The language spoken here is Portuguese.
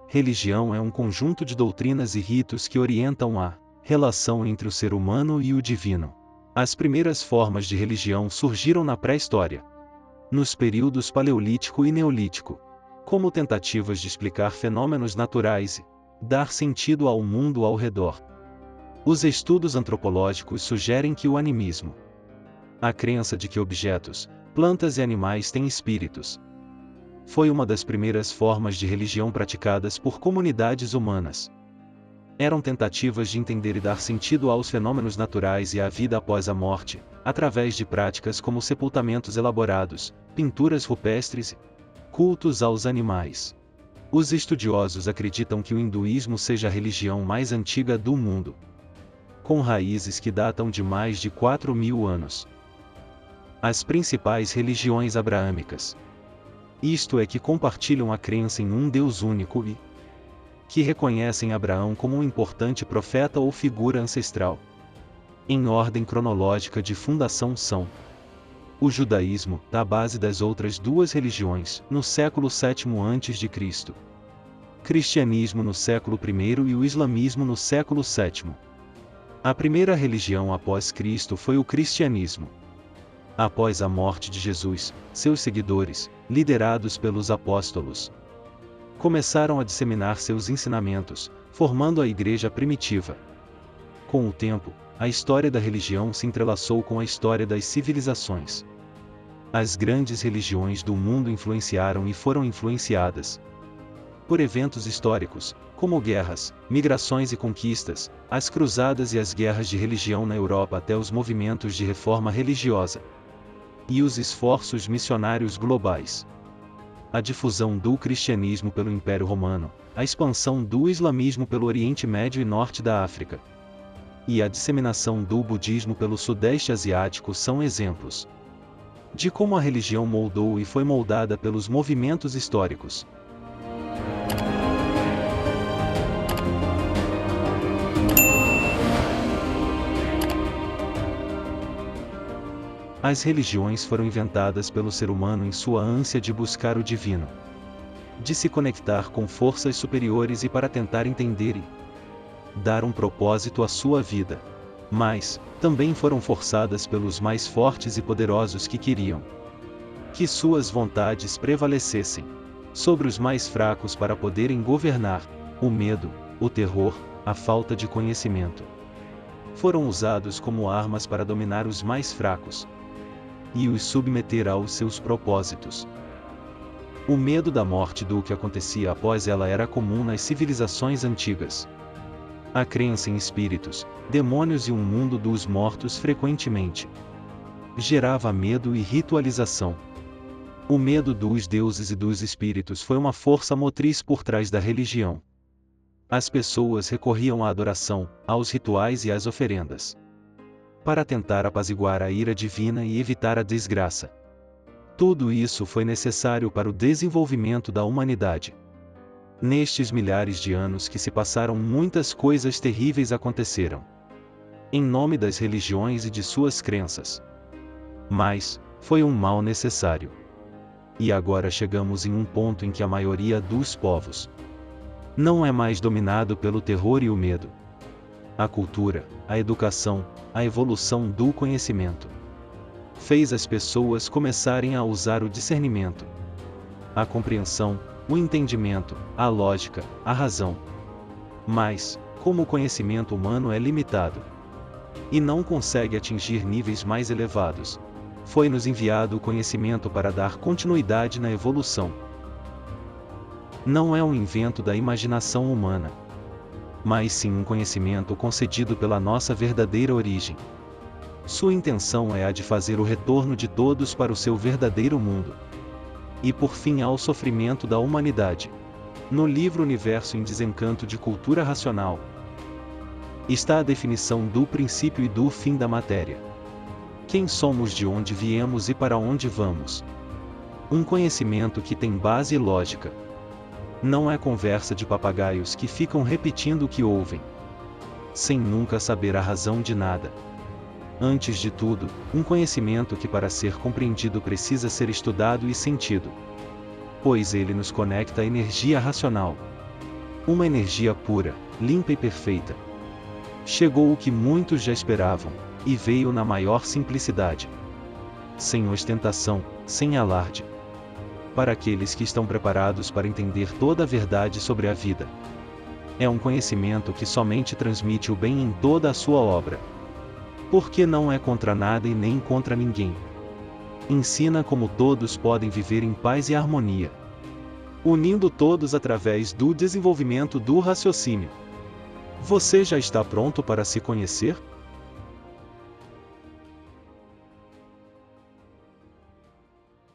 Religião é um conjunto de doutrinas e ritos que orientam a relação entre o ser humano e o divino. As primeiras formas de religião surgiram na pré-história, nos períodos Paleolítico e Neolítico, como tentativas de explicar fenômenos naturais e dar sentido ao mundo ao redor. Os estudos antropológicos sugerem que o animismo, a crença de que objetos, plantas e animais têm espíritos, foi uma das primeiras formas de religião praticadas por comunidades humanas. Eram tentativas de entender e dar sentido aos fenômenos naturais e à vida após a morte, através de práticas como sepultamentos elaborados, pinturas rupestres e cultos aos animais. Os estudiosos acreditam que o hinduísmo seja a religião mais antiga do mundo, com raízes que datam de mais de 4.000 anos. As principais religiões abraâmicas, isto é, que compartilham a crença em um Deus único e que reconhecem Abraão como um importante profeta ou figura ancestral. Em ordem cronológica de fundação são: o judaísmo, da base das outras duas religiões, no século VII a.C., cristianismo no século I e o islamismo no século VII. A primeira religião após Cristo foi o cristianismo. Após a morte de Jesus, seus seguidores, liderados pelos apóstolos, começaram a disseminar seus ensinamentos, formando a igreja primitiva. Com o tempo, a história da religião se entrelaçou com a história das civilizações. As grandes religiões do mundo influenciaram e foram influenciadas por eventos históricos, como guerras, migrações e conquistas, as cruzadas e as guerras de religião na Europa até os movimentos de reforma religiosa e os esforços missionários globais. A difusão do cristianismo pelo Império Romano, a expansão do islamismo pelo Oriente Médio e Norte da África, e a disseminação do budismo pelo Sudeste Asiático são exemplos de como a religião moldou e foi moldada pelos movimentos históricos. As religiões foram inventadas pelo ser humano em sua ânsia de buscar o divino, de se conectar com forças superiores e para tentar entender e dar um propósito à sua vida. Mas também foram forçadas pelos mais fortes e poderosos que queriam que suas vontades prevalecessem sobre os mais fracos para poderem governar. O medo, o terror, a falta de conhecimento foram usados como armas para dominar os mais fracos e os submeter aos seus propósitos. O medo da morte do que acontecia após ela era comum nas civilizações antigas. A crença em espíritos, demônios e um mundo dos mortos frequentemente gerava medo e ritualização. O medo dos deuses e dos espíritos foi uma força motriz por trás da religião. As pessoas recorriam à adoração, aos rituais e às oferendas para tentar apaziguar a ira divina e evitar a desgraça. Tudo isso foi necessário para o desenvolvimento da humanidade. Nestes milhares de anos que se passaram, muitas coisas terríveis aconteceram em nome das religiões e de suas crenças. Mas foi um mal necessário. E agora chegamos em um ponto em que a maioria dos povos não é mais dominado pelo terror e o medo. A cultura, a educação, a evolução do conhecimento fez as pessoas começarem a usar o discernimento, a compreensão, o entendimento, a lógica, a razão. Mas, como o conhecimento humano é limitado e não consegue atingir níveis mais elevados, foi-nos enviado o conhecimento para dar continuidade na evolução. Não é um invento da imaginação humana, mas sim um conhecimento concedido pela nossa verdadeira origem. Sua intenção é a de fazer o retorno de todos para o seu verdadeiro mundo, e por fim ao sofrimento da humanidade. No livro Universo em Desencanto de Cultura Racional está a definição do princípio e do fim da matéria. Quem somos, de onde viemos e para onde vamos. Um conhecimento que tem base e lógica. Não é conversa de papagaios que ficam repetindo o que ouvem, sem nunca saber a razão de nada. Antes de tudo, um conhecimento que para ser compreendido precisa ser estudado e sentido, pois ele nos conecta à energia racional. Uma energia pura, limpa e perfeita. Chegou o que muitos já esperavam, e veio na maior simplicidade. Sem ostentação, sem alarde. Para aqueles que estão preparados para entender toda a verdade sobre a vida. É um conhecimento que somente transmite o bem em toda a sua obra. Porque não é contra nada e nem contra ninguém. Ensina como todos podem viver em paz e harmonia, unindo todos através do desenvolvimento do raciocínio. Você já está pronto para se conhecer?